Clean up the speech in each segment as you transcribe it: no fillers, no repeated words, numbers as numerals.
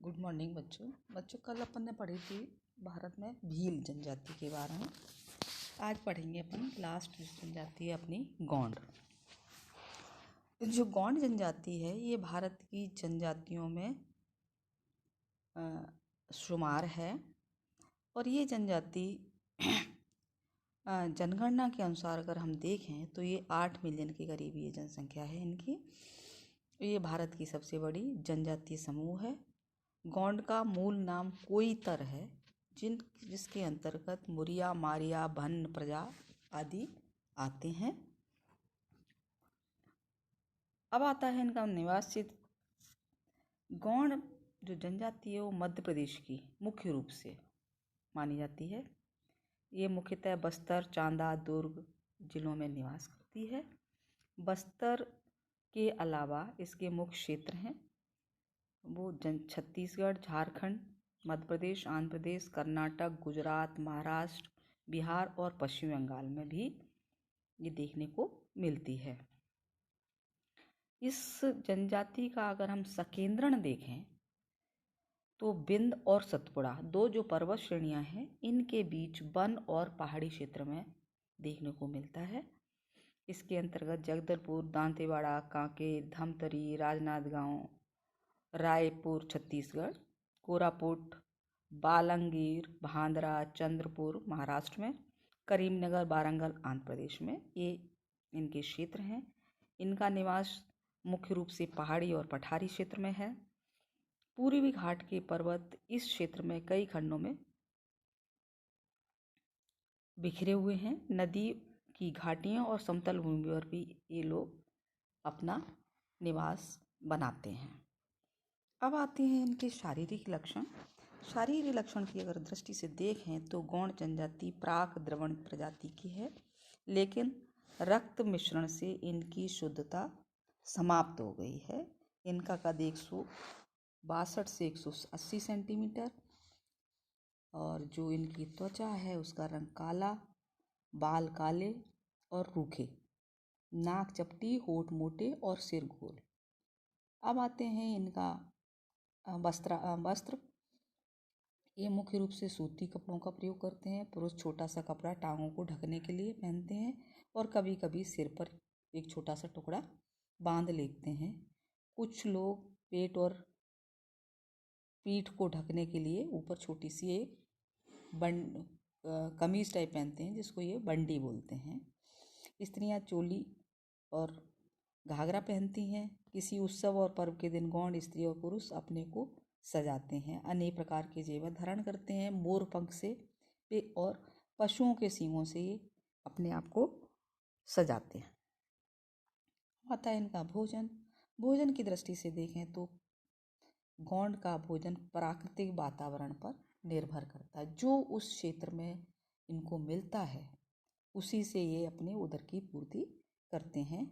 Good morning बच्चों कल अपन ने पढ़ी थी भारत में भील जनजाति के बारे में। आज पढ़ेंगे अपन लास्ट जनजाति है अपनी गोंड। जो गोंड जनजाति है ये भारत की जनजातियों में शुमार है और ये जनजाति जनगणना के अनुसार अगर हम देखें तो ये 8 मिलियन के करीब ये जनसंख्या है इनकी। ये भारत की सबसे बड़ी जनजातीय समूह है। गोंड का मूल नाम कोईतर है जिसके अंतर्गत मुरिया, मारिया, भन्न, प्रजा आदि आते हैं। अब आता है इनका निवास क्षेत्र। गोंड जो जनजाति है वो मध्य प्रदेश की मुख्य रूप से मानी जाती है। ये मुख्यतः बस्तर, चांदा, दुर्ग जिलों में निवास करती है। बस्तर के अलावा इसके मुख्य क्षेत्र हैं वो छत्तीसगढ़, झारखंड, मध्य प्रदेश, आंध्र प्रदेश, कर्नाटक, गुजरात, महाराष्ट्र, बिहार और पश्चिम बंगाल में भी ये देखने को मिलती है। इस जनजाति का अगर हम सकेंद्रण देखें तो विंध्य और सतपुड़ा दो जो पर्वत श्रेणियां हैं इनके बीच वन और पहाड़ी क्षेत्र में देखने को मिलता है। इसके अंतर्गत जगदलपुर, दांतेवाड़ा, कांकेर, धमतरी, राजनांदगांव, रायपुर छत्तीसगढ़, कोरापुट, बालंगीर, भांदरा, चंद्रपुर महाराष्ट्र में, करीमनगर, वारंगल आंध्र प्रदेश में ये इनके क्षेत्र हैं। इनका निवास मुख्य रूप से पहाड़ी और पठारी क्षेत्र में है। पूर्वी घाट के पर्वत इस क्षेत्र में कई खंडों में बिखरे हुए हैं। नदी की घाटियों और समतल भूमि पर भी ये लोग अपना निवास बनाते हैं। अब आते हैं इनके शारीरिक लक्षण। शारीरिक लक्षण की अगर दृष्टि से देखें तो गोंड जनजाति प्राक द्रवण प्रजाति की है, लेकिन रक्त मिश्रण से इनकी शुद्धता समाप्त हो गई है। इनका कद 162 से 180 सेंटीमीटर और जो इनकी त्वचा है उसका रंग काला, बाल काले और रूखे, नाक चपटी, होठ मोटे और सिर गोल। अब आते हैं इनका वस्त्र। ये मुख्य रूप से सूती कपड़ों का प्रयोग करते हैं। पुरुष छोटा सा कपड़ा टांगों को ढकने के लिए पहनते हैं और कभी कभी सिर पर एक छोटा सा टुकड़ा बांध लेते हैं। कुछ लोग पेट और पीठ को ढकने के लिए ऊपर छोटी सी एक कमीज टाइप पहनते हैं जिसको ये बंडी बोलते हैं। स्त्रियां चोली और घाघरा पहनती हैं। किसी उत्सव और पर्व के दिन गोंड स्त्री और पुरुष अपने को सजाते हैं, अनेक प्रकार के जेवर धारण करते हैं। मोर पंख से और पशुओं के सींगों से ये अपने आप को सजाते हैं। आता है इनका भोजन की दृष्टि से देखें तो गोंड का भोजन प्राकृतिक वातावरण पर निर्भर करता है। जो उस क्षेत्र में इनको मिलता है उसी से ये अपने उदर की पूर्ति करते हैं।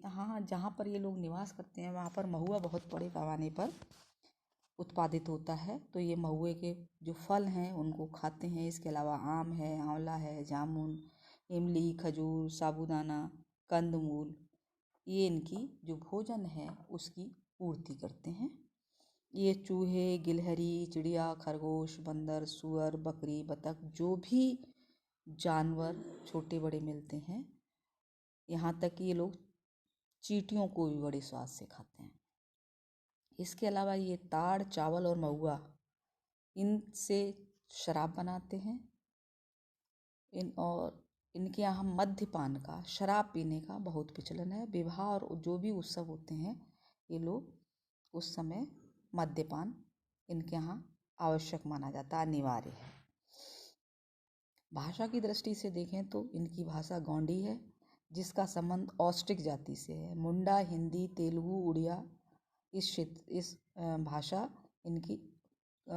हाँ, जहाँ पर ये लोग निवास करते हैं वहाँ पर महुआ बहुत बड़े पैमाने पर उत्पादित होता है, तो ये महुए के जो फल हैं उनको खाते हैं। इसके अलावा आम है, आंवला है, जामुन, इमली, खजूर, साबूदाना, कंदमूल ये इनकी जो भोजन है उसकी पूर्ति करते हैं। ये चूहे, गिलहरी, चिड़िया, खरगोश, बंदर, सुअर, बकरी, बतख जो भी जानवर छोटे बड़े मिलते हैं, यहाँ तक कि ये लोग चींटियों को भी बड़े स्वाद से खाते हैं। इसके अलावा ये ताड़, चावल और महुआ इनसे शराब बनाते हैं। इनके यहाँ मद्यपान का, शराब पीने का बहुत प्रचलन है। विवाह और जो भी उत्सव होते हैं ये लोग उस समय मद्यपान इनके यहाँ आवश्यक माना जाता, अनिवार्य है। भाषा की दृष्टि से देखें तो इनकी भाषा गोंडी है जिसका संबंध ऑस्ट्रिक जाति से है। मुंडा, हिंदी, तेलुगु, उड़िया इस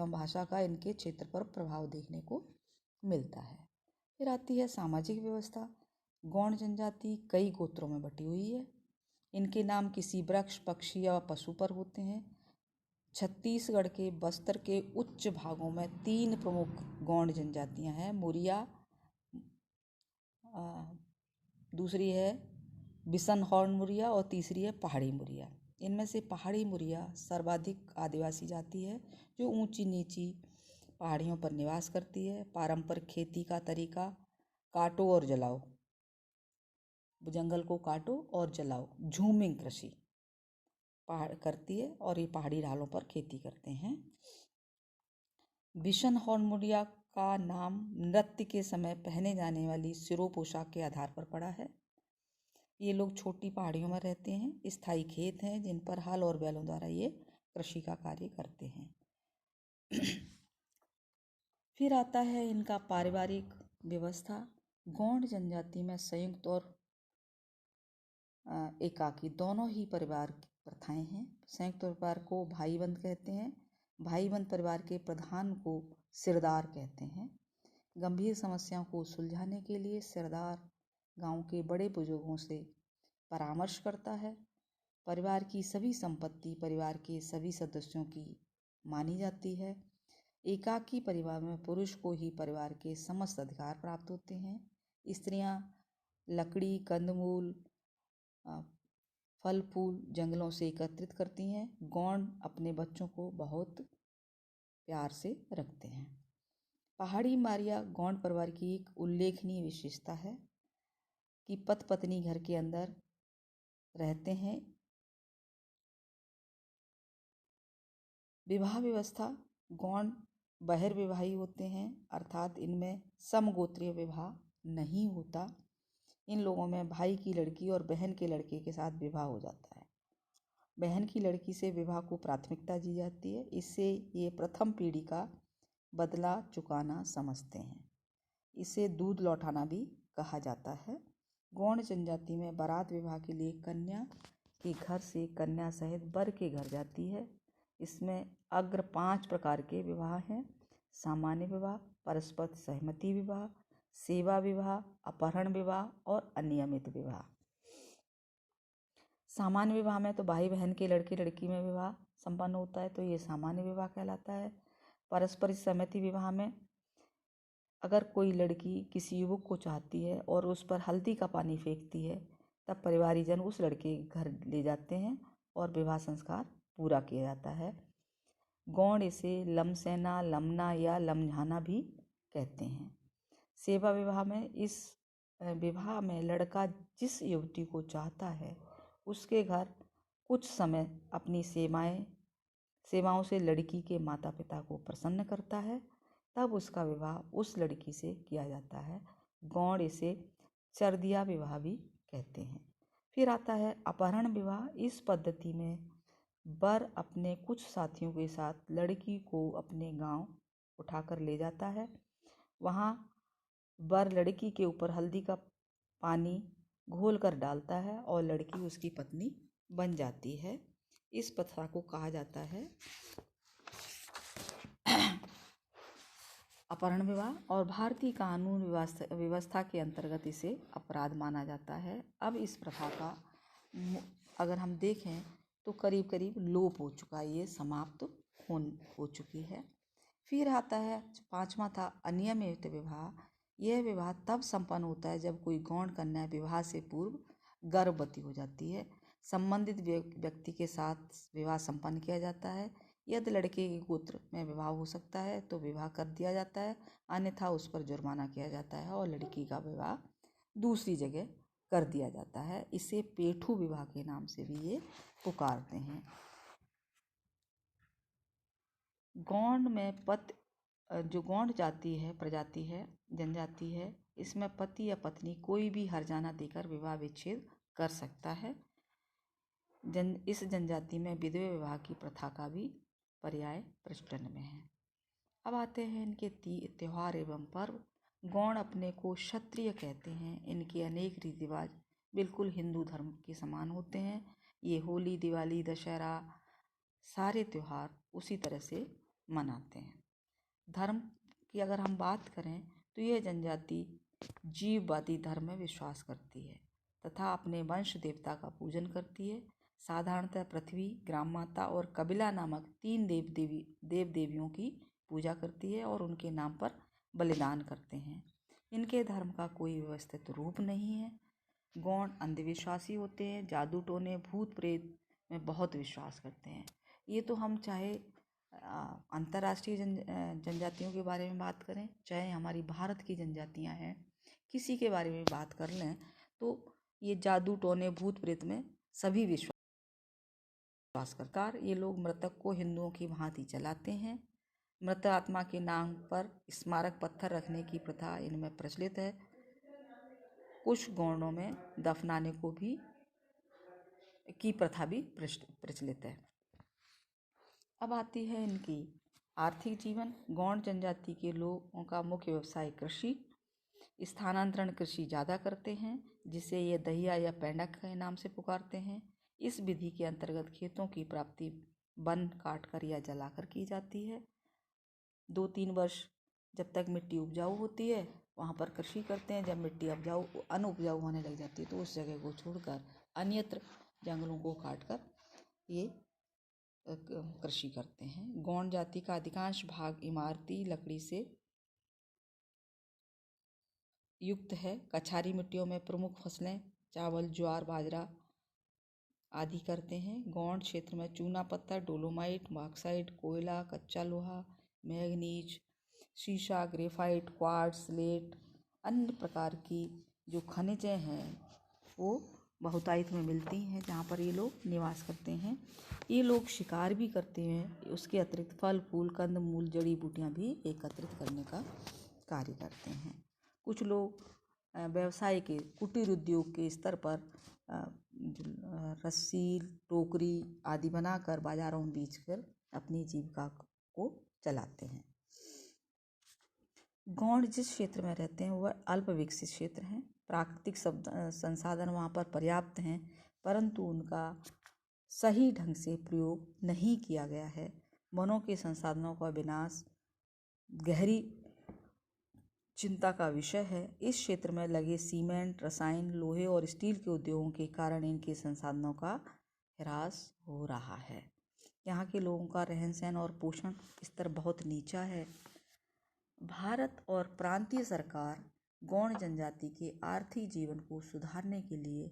भाषा का इनके क्षेत्र पर प्रभाव देखने को मिलता है। फिर आती है सामाजिक व्यवस्था। गोंड जनजाति कई गोत्रों में बटी हुई है। इनके नाम किसी वृक्ष, पक्षी या पशु पर होते हैं। छत्तीसगढ़ के बस्तर के उच्च भागों में 3 प्रमुख गोंड जनजातियां हैं। मुरिया, दूसरी है बिसनहॉर्न मुरिया और तीसरी है पहाड़ी मुरिया। इनमें से पहाड़ी मुरिया सर्वाधिक आदिवासी जाति है जो ऊंची नीची पहाड़ियों पर निवास करती है। पारंपरिक खेती का तरीका काटो और जलाओ, जंगल को काटो और जलाओ, झूमिंग कृषि पहाड़ करती है और ये पहाड़ी ढालों पर खेती करते हैं। बिशन हॉर्न मुरिया का नाम नृत्य के समय पहने जाने वाली सिरो पोशाक के आधार पर पड़ा है। ये लोग छोटी पहाड़ियों में रहते हैं। स्थायी खेत हैं जिन पर हल और बैलों द्वारा ये कृषि का कार्य करते हैं। फिर आता है इनका पारिवारिक व्यवस्था। गौंड जनजाति में संयुक्त और एकाकी दोनों ही परिवार की प्रथाएं हैं। संयुक्त परिवार को भाईबंद कहते हैं। भाईबंद परिवार के प्रधान को सिरदार कहते हैं। गंभीर समस्याओं को सुलझाने के लिए सिरदार गांव के बड़े बुजुर्गों से परामर्श करता है। परिवार की सभी संपत्ति परिवार के सभी सदस्यों की मानी जाती है। एकाकी परिवार में पुरुष को ही परिवार के समस्त अधिकार प्राप्त होते हैं। स्त्रियां लकड़ी, कंदमूल, फल फूल जंगलों से एकत्रित करती हैं। गौंड अपने बच्चों को बहुत प्यार से रखते हैं। पहाड़ी मारिया गौंड परिवार की एक उल्लेखनीय विशेषता है कि पति पत्नी घर के अंदर रहते हैं। विवाह व्यवस्था गौंड बहिर्विवाही होते हैं, अर्थात इनमें समगोत्रीय विवाह नहीं होता। इन लोगों में भाई की लड़की और बहन के लड़के के साथ विवाह हो जाता है। बहन की लड़की से विवाह को प्राथमिकता दी जाती है। इससे ये प्रथम पीढ़ी का बदला चुकाना समझते हैं। इसे दूध लौटाना भी कहा जाता है। गौंड जनजाति में बारात विवाह के लिए कन्या के घर से कन्या सहित वर के घर जाती है। इसमें अग्र 5 प्रकार के विवाह हैं: सामान्य विवाह, परस्पर सहमति विवाह, सेवा विवाह, अपहरण विवाह और अनियमित विवाह। सामान्य विवाह में तो भाई बहन के लड़के लड़की में विवाह संपन्न होता है, तो ये सामान्य विवाह कहलाता है। परस्पर सहमति विवाह में अगर कोई लड़की किसी युवक को चाहती है और उस पर हल्दी का पानी फेंकती है, तब परिवारीजन उस लड़के के घर ले जाते हैं और विवाह संस्कार पूरा किया जाता है। गौंड इसे लमसेना, लमना या लमझाना भी कहते हैं। सेवा विवाह में इस विवाह में लड़का जिस युवती को चाहता है उसके घर कुछ समय अपनी सेवाओं से लड़की के माता पिता को प्रसन्न करता है, तब उसका विवाह उस लड़की से किया जाता है। गौंड इसे चरदिया विवाह भी कहते हैं। फिर आता है अपहरण विवाह। इस पद्धति में वर अपने कुछ साथियों के साथ लड़की को अपने गांव उठाकर ले जाता है। वहाँ वर लड़की के ऊपर हल्दी का पानी घोल कर डालता है और लड़की उसकी पत्नी बन जाती है। इस प्रथा को कहा जाता है अपहरण विवाह और भारतीय कानून व्यवस्था के अंतर्गत इसे अपराध माना जाता है। अब इस प्रथा का अगर हम देखें तो करीब करीब लोप हो चुका है, ये समाप्त हो चुकी है। फिर आता है 5वां था अनियमित विवाह। यह विवाह तब संपन्न होता है जब कोई गौंड कन्या विवाह से पूर्व गर्भवती हो जाती है। संबंधित व्यक्ति के साथ विवाह संपन्न किया जाता है। यदि लड़के के गोत्र में विवाह हो सकता है तो विवाह कर दिया जाता है, अन्यथा उस पर जुर्माना किया जाता है और लड़की का विवाह दूसरी जगह कर दिया जाता है। इसे पेठू विवाह के नाम से भी ये पुकारते हैं। गौंड में जो गौंड जाति है, प्रजाति है, जनजाति है, इसमें पति या पत्नी कोई भी हर्जाना देकर विवाह विच्छेद कर सकता है। इस जनजाति में विधवा विवाह की प्रथा का भी पर्याय प्रचलन में है। अब आते हैं इनके त्योहार एवं पर्व। गौंड अपने को क्षत्रिय कहते हैं। इनके अनेक रीति रिवाज बिल्कुल हिंदू धर्म के समान होते हैं। ये होली, दिवाली, दशहरा सारे त्यौहार उसी तरह से मनाते हैं। धर्म की अगर हम बात करें तो यह जनजाति जीववादी धर्म में विश्वास करती है तथा अपने वंश देवता का पूजन करती है। साधारणतः पृथ्वी, ग्राम माता और कबिला नामक 3 देव देवियों की पूजा करती है और उनके नाम पर बलिदान करते हैं। इनके धर्म का कोई व्यवस्थित रूप नहीं है। गौंड अंधविश्वासी होते हैं। जादू टोने, भूत प्रेत में बहुत विश्वास करते हैं। ये तो हम चाहे अंतर्राष्ट्रीय जनजातियों के बारे में बात करें, चाहे हमारी भारत की जनजातियां हैं, किसी के बारे में बात कर लें, तो ये जादू टोने भूत प्रेत में सभी विश्वास करकार ये लोग मृतक को हिंदुओं की भांति जलाते हैं। मृत आत्मा के नाम पर स्मारक पत्थर रखने की प्रथा इनमें प्रचलित है। कुछ गौड़ों में दफनाने को भी की प्रथा भी प्रचलित है। अब आती है इनकी आर्थिक जीवन। गौड़ जनजाति के लोगों का मुख्य व्यवसाय कृषि, स्थानांतरण कृषि ज़्यादा करते हैं, जिसे ये दहिया या पेंडा के नाम से पुकारते हैं। इस विधि के अंतर्गत खेतों की प्राप्ति वन काटकर या जलाकर की जाती है। 2-3 वर्ष जब तक मिट्टी उपजाऊ होती है वहाँ पर कृषि करते हैं। जब मिट्टी अनउपजाऊ होने लग जाती है तो उस जगह को छोड़कर अन्यत्र जंगलों को काटकर ये कृषि करते हैं। गौड़ जाति का अधिकांश भाग इमारती लकड़ी से युक्त है। कछारी मिट्टियों में प्रमुख फसलें चावल, ज्वार, बाजरा आदि करते हैं। गौड़ क्षेत्र में चूना पत्थर, डोलोमाइट, बॉक्साइट, कोयला, कच्चा लोहा, मैंगनीज, शीशा, ग्रेफाइट, क्वार्ट्ज, स्लेट, अन्य प्रकार की जो खनिजें हैं वो बहुतायत में मिलती हैं जहाँ पर ये लोग निवास करते हैं। ये लोग शिकार भी करते हैं। उसके अतिरिक्त फल फूल, कंद मूल, जड़ी बूटियाँ भी एकत्रित करने का कार्य करते हैं। कुछ लोग व्यवसाय के कुटीर उद्योग के स्तर पर रस्सी, टोकरी आदि बनाकर बाजारों में बेचकर अपनी जीविका को चलाते हैं। गौड़ जिस क्षेत्र में रहते हैं वह अल्प विकसित क्षेत्र हैं। प्राकृतिक संसाधन वहाँ पर पर्याप्त हैं, परंतु उनका सही ढंग से प्रयोग नहीं किया गया है। वनों के संसाधनों का विनाश गहरी चिंता का विषय है। इस क्षेत्र में लगे सीमेंट, रसायन, लोहे और स्टील के उद्योगों के कारण इनके संसाधनों का ह्रास हो रहा है। यहाँ के लोगों का रहन सहन और पोषण स्तर बहुत नीचा है। भारत और प्रांतीय सरकार गौड़ जनजाति के आर्थिक जीवन को सुधारने के लिए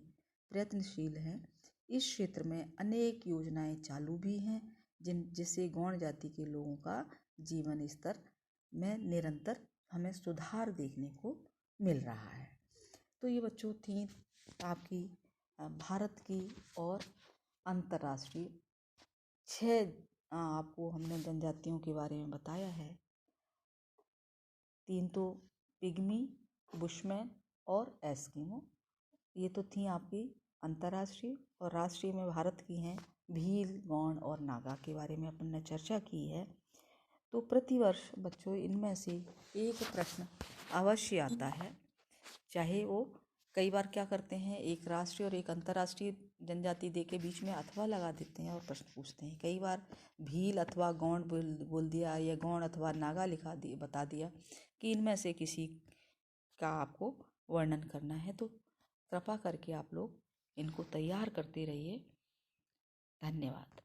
प्रयत्नशील हैं। इस क्षेत्र में अनेक योजनाएं चालू भी हैं जिससे गौड़ जाति के लोगों का जीवन स्तर में निरंतर हमें सुधार देखने को मिल रहा है। तो ये बच्चों थी आपकी भारत की और अंतर्राष्ट्रीय 6 आपको हमने जनजातियों के बारे में बताया है। 3 तो पिग्मी, बुशमैन और एस्किमो। ये तो थी आपकी अंतर्राष्ट्रीय। और राष्ट्रीय में भारत की हैं भील, गौड़ और नागा के बारे में अपन ने चर्चा की है। तो प्रतिवर्ष बच्चों इनमें से एक प्रश्न अवश्य आता है, चाहे वो कई बार क्या करते हैं, एक राष्ट्रीय और एक अंतर्राष्ट्रीय जनजाति दे के बीच में अथवा लगा देते हैं और प्रश्न पूछते हैं। कई बार भील अथवा गौड़ बोल दिया या गौड़ अथवा नागा बता दिया कि इनमें से किसी का आपको वर्णन करना है। तो कृपा करके आप लोग इनको तैयार करते रहिए। धन्यवाद।